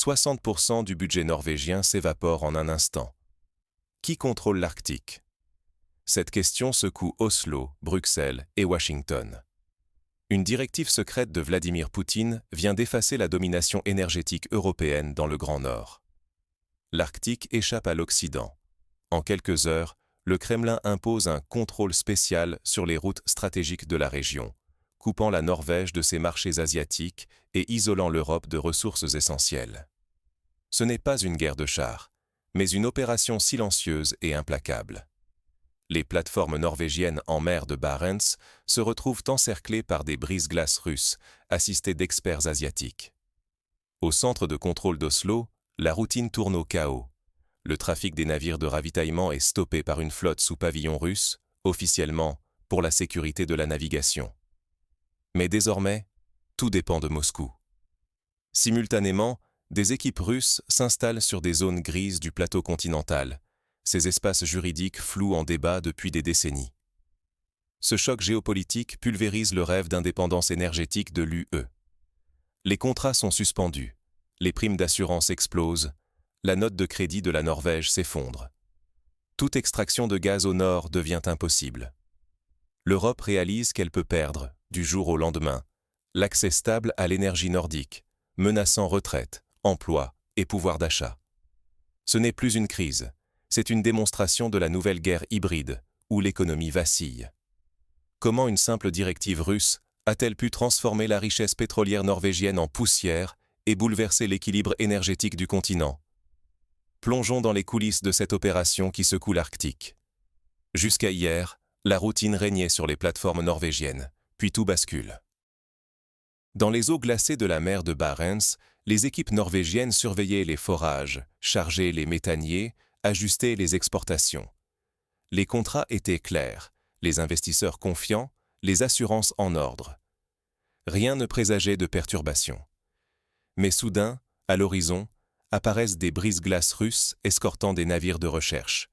60% du budget norvégien s'évapore en un instant. Qui contrôle l'Arctique? Cette question secoue Oslo, Bruxelles et Washington. Une directive secrète de Vladimir Poutine vient d'effacer la domination énergétique européenne dans le Grand Nord. L'Arctique échappe à l'Occident. En quelques heures, le Kremlin impose un contrôle spécial sur les routes stratégiques de la région, coupant la Norvège de ses marchés asiatiques et isolant l'Europe de ressources essentielles. Ce n'est pas une guerre de chars, mais une opération silencieuse et implacable. Les plateformes norvégiennes en mer de Barents se retrouvent encerclées par des brise-glaces russes, assistées d'experts asiatiques. Au centre de contrôle d'Oslo, la routine tourne au chaos. Le trafic des navires de ravitaillement est stoppé par une flotte sous pavillon russe, officiellement pour la sécurité de la navigation. Mais désormais, tout dépend de Moscou. Simultanément, des équipes russes s'installent sur des zones grises du plateau continental, ces espaces juridiques flous en débat depuis des décennies. Ce choc géopolitique pulvérise le rêve d'indépendance énergétique de l'UE. Les contrats sont suspendus, les primes d'assurance explosent, la note de crédit de la Norvège s'effondre. Toute extraction de gaz au nord devient impossible. L'Europe réalise qu'elle peut perdre, du jour au lendemain, l'accès stable à l'énergie nordique, menaçant retraite, emploi et pouvoir d'achat. Ce n'est plus une crise, c'est une démonstration de la nouvelle guerre hybride, où l'économie vacille. Comment une simple directive russe a-t-elle pu transformer la richesse pétrolière norvégienne en poussière et bouleverser l'équilibre énergétique du continent? Plongeons dans les coulisses de cette opération qui secoue l'Arctique. Jusqu'à hier, la routine régnait sur les plateformes norvégiennes, puis tout bascule. Dans les eaux glacées de la mer de Barents, les équipes norvégiennes surveillaient les forages, chargeaient les méthaniers, ajustaient les exportations. Les contrats étaient clairs, les investisseurs confiants, les assurances en ordre. Rien ne présageait de perturbations. Mais soudain, à l'horizon, apparaissent des brise-glaces russes escortant des navires de recherche.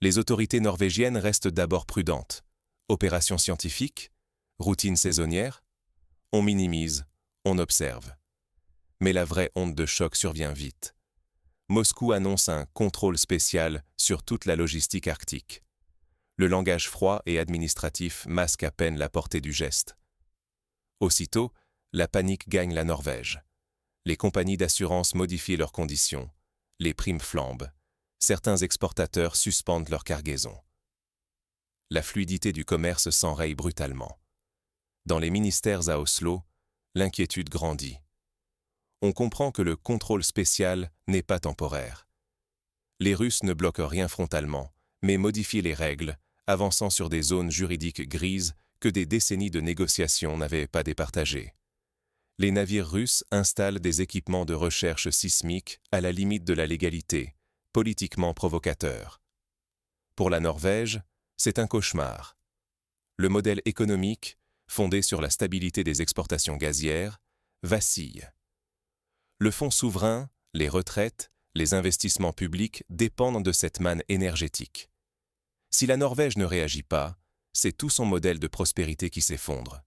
Les autorités norvégiennes restent d'abord prudentes. Opération scientifique? Routine saisonnière? On minimise, on observe. Mais la vraie onde de choc survient vite. Moscou annonce un contrôle spécial sur toute la logistique arctique. Le langage froid et administratif masque à peine la portée du geste. Aussitôt, la panique gagne la Norvège. Les compagnies d'assurance modifient leurs conditions. Les primes flambent. Certains exportateurs suspendent leurs cargaisons. La fluidité du commerce s'enraye brutalement. Dans les ministères à Oslo, l'inquiétude grandit. On comprend que le contrôle spécial n'est pas temporaire. Les Russes ne bloquent rien frontalement, mais modifient les règles, avançant sur des zones juridiques grises que des décennies de négociations n'avaient pas départagées. Les navires russes installent des équipements de recherche sismique à la limite de la légalité, politiquement provocateurs. Pour la Norvège, c'est un cauchemar. Le modèle économique, fondé sur la stabilité des exportations gazières, vacille. Le fonds souverain, les retraites, les investissements publics dépendent de cette manne énergétique. Si la Norvège ne réagit pas, c'est tout son modèle de prospérité qui s'effondre.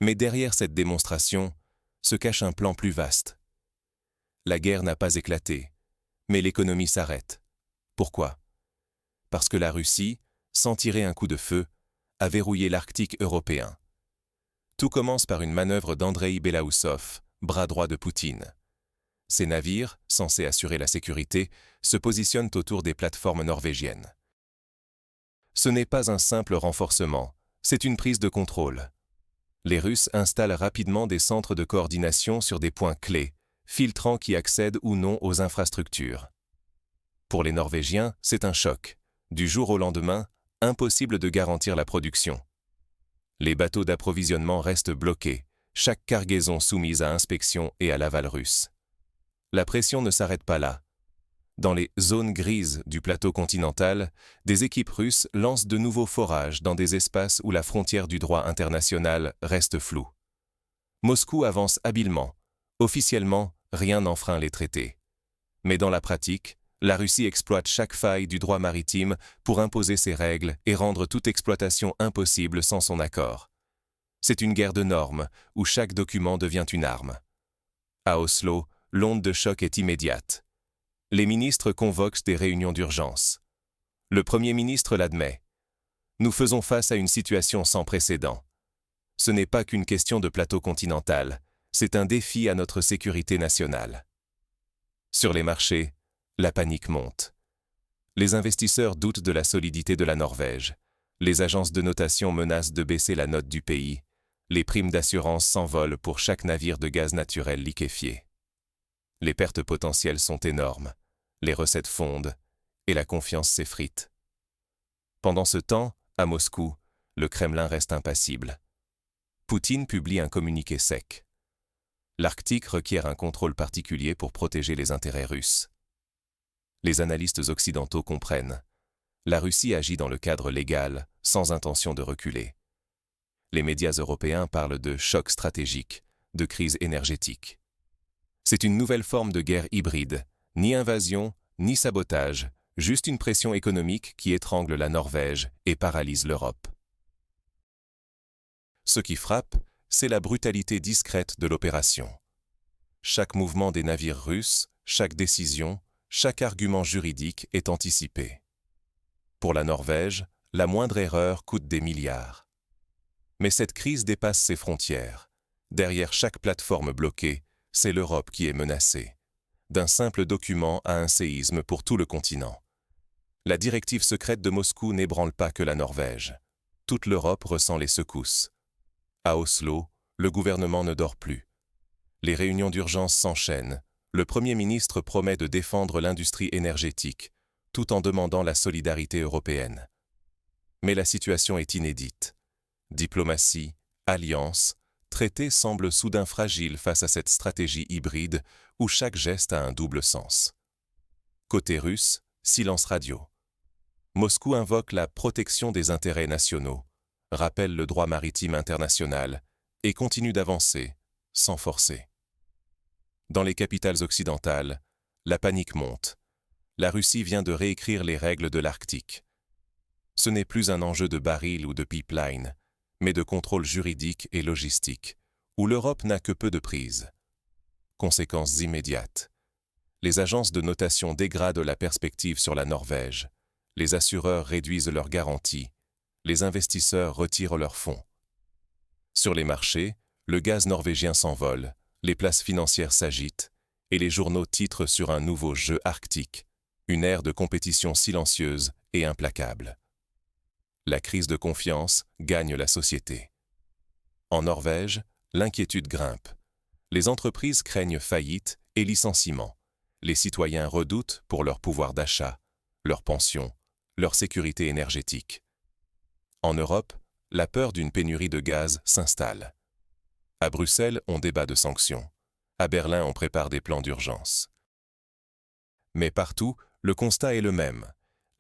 Mais derrière cette démonstration se cache un plan plus vaste. La guerre n'a pas éclaté, mais l'économie s'arrête. Pourquoi? Parce que la Russie, sans tirer un coup de feu, a verrouillé l'Arctique européen. Tout commence par une manœuvre d'Andreï Belousov, bras droit de Poutine. Ces navires, censés assurer la sécurité, se positionnent autour des plateformes norvégiennes. Ce n'est pas un simple renforcement, c'est une prise de contrôle. Les Russes installent rapidement des centres de coordination sur des points clés, filtrant qui accèdent ou non aux infrastructures. Pour les Norvégiens, c'est un choc. Du jour au lendemain, impossible de garantir la production. Les bateaux d'approvisionnement restent bloqués, chaque cargaison soumise à inspection et à l'aval russe. La pression ne s'arrête pas là. Dans les zones grises du plateau continental, des équipes russes lancent de nouveaux forages dans des espaces où la frontière du droit international reste floue. Moscou avance habilement. Officiellement, rien n'enfreint les traités. Mais dans la pratique, la Russie exploite chaque faille du droit maritime pour imposer ses règles et rendre toute exploitation impossible sans son accord. C'est une guerre de normes, où chaque document devient une arme. À Oslo, l'onde de choc est immédiate. Les ministres convoquent des réunions d'urgence. Le Premier ministre l'admet. Nous faisons face à une situation sans précédent. Ce n'est pas qu'une question de plateau continental, c'est un défi à notre sécurité nationale. Sur les marchés, la panique monte. Les investisseurs doutent de la solidité de la Norvège. Les agences de notation menacent de baisser la note du pays. Les primes d'assurance s'envolent pour chaque navire de gaz naturel liquéfié. Les pertes potentielles sont énormes, les recettes fondent et la confiance s'effrite. Pendant ce temps, à Moscou, le Kremlin reste impassible. Poutine publie un communiqué sec. L'Arctique requiert un contrôle particulier pour protéger les intérêts russes. Les analystes occidentaux comprennent. La Russie agit dans le cadre légal, sans intention de reculer. Les médias européens parlent de choc stratégique, de crise énergétique. C'est une nouvelle forme de guerre hybride, ni invasion, ni sabotage, juste une pression économique qui étrangle la Norvège et paralyse l'Europe. Ce qui frappe, c'est la brutalité discrète de l'opération. Chaque mouvement des navires russes, chaque décision, chaque argument juridique est anticipé. Pour la Norvège, la moindre erreur coûte des milliards. Mais cette crise dépasse ses frontières. Derrière chaque plateforme bloquée, c'est l'Europe qui est menacée. D'un simple document à un séisme pour tout le continent. La directive secrète de Moscou n'ébranle pas que la Norvège. Toute l'Europe ressent les secousses. À Oslo, le gouvernement ne dort plus. Les réunions d'urgence s'enchaînent. Le Premier ministre promet de défendre l'industrie énergétique, tout en demandant la solidarité européenne. Mais la situation est inédite. Diplomatie, alliances, traités semblent soudain fragiles face à cette stratégie hybride où chaque geste a un double sens. Côté russe, silence radio. Moscou invoque la protection des intérêts nationaux, rappelle le droit maritime international et continue d'avancer, sans forcer. Dans les capitales occidentales, la panique monte. La Russie vient de réécrire les règles de l'Arctique. Ce n'est plus un enjeu de baril ou de pipeline, mais de contrôle juridique et logistique, où l'Europe n'a que peu de prise. Conséquences immédiates. Les agences de notation dégradent la perspective sur la Norvège. Les assureurs réduisent leurs garanties. Les investisseurs retirent leurs fonds. Sur les marchés, le gaz norvégien s'envole, les places financières s'agitent, et les journaux titrent sur un nouveau jeu arctique, une ère de compétition silencieuse et implacable. La crise de confiance gagne la société. En Norvège, l'inquiétude grimpe. Les entreprises craignent faillite et licenciement. Les citoyens redoutent pour leur pouvoir d'achat, leur pension, leur sécurité énergétique. En Europe, la peur d'une pénurie de gaz s'installe. À Bruxelles, on débat de sanctions. À Berlin, on prépare des plans d'urgence. Mais partout, le constat est le même.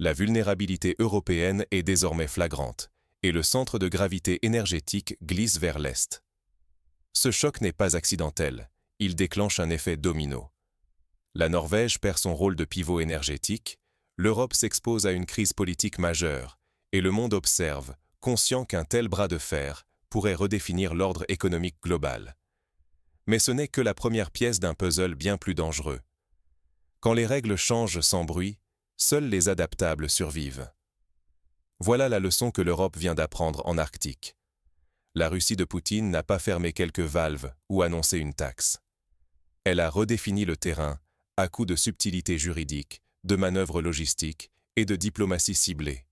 La vulnérabilité européenne est désormais flagrante, et le centre de gravité énergétique glisse vers l'Est. Ce choc n'est pas accidentel, il déclenche un effet domino. La Norvège perd son rôle de pivot énergétique, l'Europe s'expose à une crise politique majeure, et le monde observe, conscient qu'un tel bras de fer pourrait redéfinir l'ordre économique global. Mais ce n'est que la première pièce d'un puzzle bien plus dangereux. Quand les règles changent sans bruit, seuls les adaptables survivent. Voilà la leçon que l'Europe vient d'apprendre en Arctique. La Russie de Poutine n'a pas fermé quelques valves ou annoncé une taxe. Elle a redéfini le terrain à coups de subtilité juridique, de manœuvres logistiques et de diplomatie ciblée.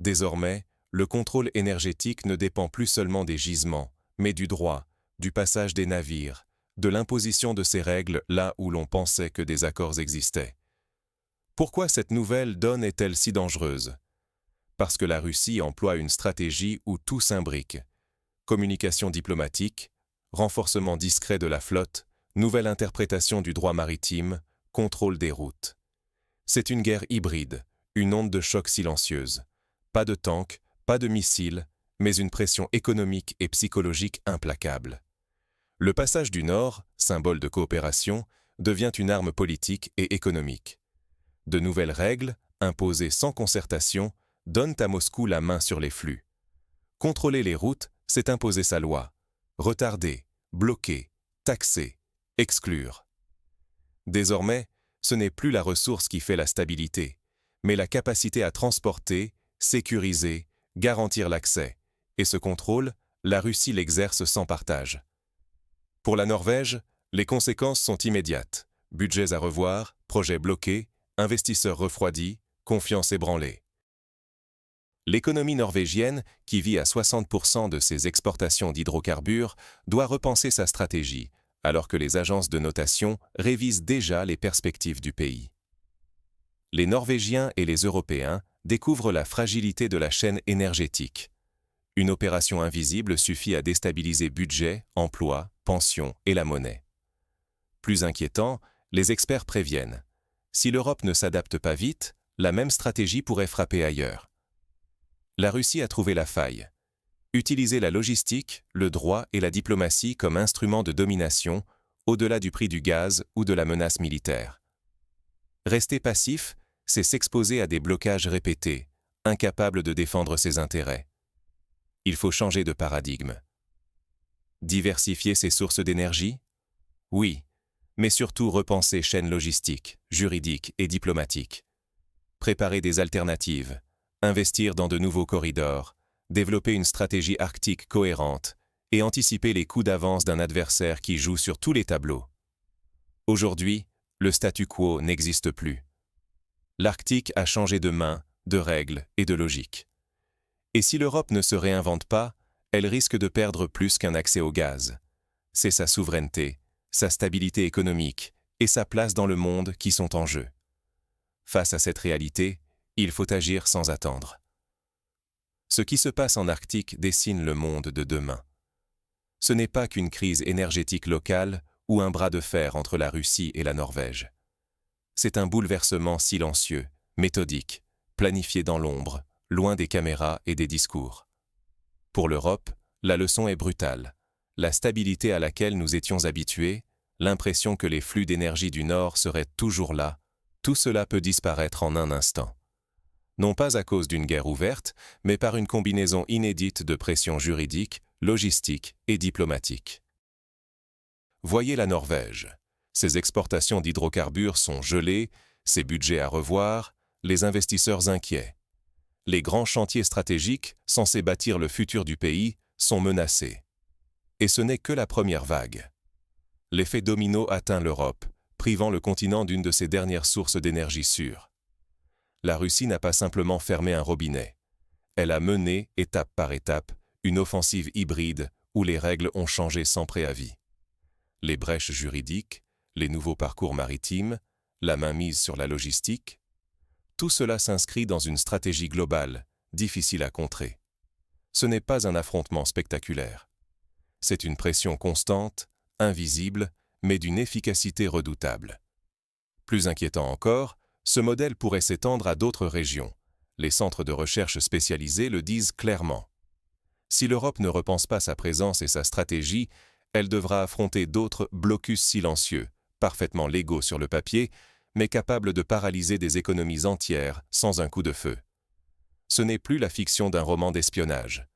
Désormais, le contrôle énergétique ne dépend plus seulement des gisements, mais du droit, du passage des navires, de l'imposition de ces règles là où l'on pensait que des accords existaient. Pourquoi cette nouvelle donne est-elle si dangereuse ? Parce que la Russie emploie une stratégie où tout s'imbrique. Communication diplomatique, renforcement discret de la flotte, nouvelle interprétation du droit maritime, contrôle des routes. C'est une guerre hybride, une onde de choc silencieuse. Pas de tanks, pas de missiles, mais une pression économique et psychologique implacable. Le passage du Nord, symbole de coopération, devient une arme politique et économique. De nouvelles règles, imposées sans concertation, donnent à Moscou la main sur les flux. Contrôler les routes, c'est imposer sa loi. Retarder, bloquer, taxer, exclure. Désormais, ce n'est plus la ressource qui fait la stabilité, mais la capacité à transporter, sécuriser, garantir l'accès. Et ce contrôle, la Russie l'exerce sans partage. Pour la Norvège, les conséquences sont immédiates. Budgets à revoir, projets bloqués, investisseurs refroidis, confiance ébranlée. L'économie norvégienne, qui vit à 60% de ses exportations d'hydrocarbures, doit repenser sa stratégie, alors que les agences de notation révisent déjà les perspectives du pays. Les Norvégiens et les Européens découvrent la fragilité de la chaîne énergétique. Une opération invisible suffit à déstabiliser budget, emploi, pensions et la monnaie. Plus inquiétant, les experts préviennent. Si l'Europe ne s'adapte pas vite, la même stratégie pourrait frapper ailleurs. La Russie a trouvé la faille. Utiliser la logistique, le droit et la diplomatie comme instrument de domination, au-delà du prix du gaz ou de la menace militaire. Rester passif, c'est s'exposer à des blocages répétés, incapable de défendre ses intérêts. Il faut changer de paradigme. Diversifier ses sources d'énergie? Oui, mais surtout repenser chaînes logistiques, juridiques et diplomatiques. Préparer des alternatives, investir dans de nouveaux corridors, développer une stratégie arctique cohérente et anticiper les coups d'avance d'un adversaire qui joue sur tous les tableaux. Aujourd'hui, le statu quo n'existe plus. L'Arctique a changé de main, de règles et de logique. Et si l'Europe ne se réinvente pas, elle risque de perdre plus qu'un accès au gaz. C'est sa souveraineté, sa stabilité économique et sa place dans le monde qui sont en jeu. Face à cette réalité, il faut agir sans attendre. Ce qui se passe en Arctique dessine le monde de demain. Ce n'est pas qu'une crise énergétique locale ou un bras de fer entre la Russie et la Norvège. C'est un bouleversement silencieux, méthodique, planifié dans l'ombre, loin des caméras et des discours. Pour l'Europe, la leçon est brutale. La stabilité à laquelle nous étions habitués, l'impression que les flux d'énergie du Nord seraient toujours là, tout cela peut disparaître en un instant. Non pas à cause d'une guerre ouverte, mais par une combinaison inédite de pressions juridiques, logistiques et diplomatiques. Voyez la Norvège. Ses exportations d'hydrocarbures sont gelées, ses budgets à revoir, les investisseurs inquiets. Les grands chantiers stratégiques, censés bâtir le futur du pays, sont menacés. Et ce n'est que la première vague. L'effet domino atteint l'Europe, privant le continent d'une de ses dernières sources d'énergie sûre. La Russie n'a pas simplement fermé un robinet. Elle a mené, étape par étape, une offensive hybride où les règles ont changé sans préavis. Les brèches juridiques, les nouveaux parcours maritimes, la mainmise sur la logistique, tout cela s'inscrit dans une stratégie globale, difficile à contrer. Ce n'est pas un affrontement spectaculaire. C'est une pression constante, invisible, mais d'une efficacité redoutable. Plus inquiétant encore, ce modèle pourrait s'étendre à d'autres régions. Les centres de recherche spécialisés le disent clairement. Si l'Europe ne repense pas sa présence et sa stratégie, elle devra affronter d'autres blocus silencieux, parfaitement légaux sur le papier, mais capables de paralyser des économies entières sans un coup de feu. Ce n'est plus la fiction d'un roman d'espionnage.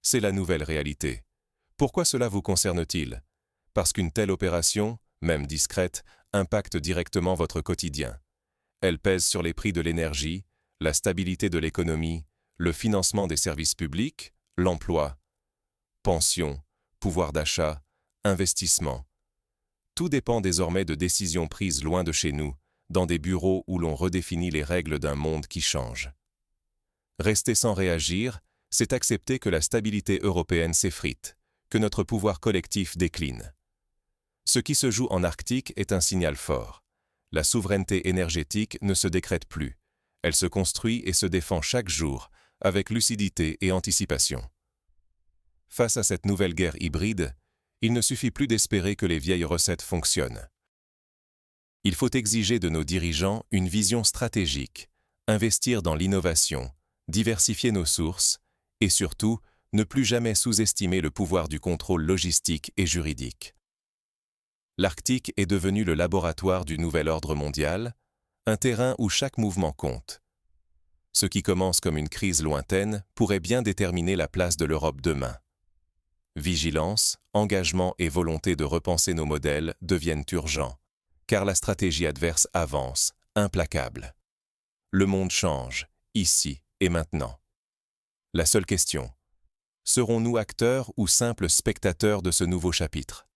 C'est la nouvelle réalité. Pourquoi cela vous concerne-t-il? Parce qu'une telle opération, même discrète, impacte directement votre quotidien. Elle pèse sur les prix de l'énergie, la stabilité de l'économie, le financement des services publics, l'emploi, pensions, pouvoir d'achat, investissement. Tout dépend désormais de décisions prises loin de chez nous, dans des bureaux où l'on redéfinit les règles d'un monde qui change. Rester sans réagir, c'est accepter que la stabilité européenne s'effrite, que notre pouvoir collectif décline. Ce qui se joue en Arctique est un signal fort. La souveraineté énergétique ne se décrète plus. Elle se construit et se défend chaque jour, avec lucidité et anticipation. Face à cette nouvelle guerre hybride, il ne suffit plus d'espérer que les vieilles recettes fonctionnent. Il faut exiger de nos dirigeants une vision stratégique, investir dans l'innovation, diversifier nos sources et surtout, ne plus jamais sous-estimer le pouvoir du contrôle logistique et juridique. L'Arctique est devenu le laboratoire du nouvel ordre mondial, un terrain où chaque mouvement compte. Ce qui commence comme une crise lointaine pourrait bien déterminer la place de l'Europe demain. Vigilance, engagement et volonté de repenser nos modèles deviennent urgents. car la stratégie adverse avance, implacable. Le monde change, ici et maintenant. La seule question, serons-nous acteurs ou simples spectateurs de ce nouveau chapitre ?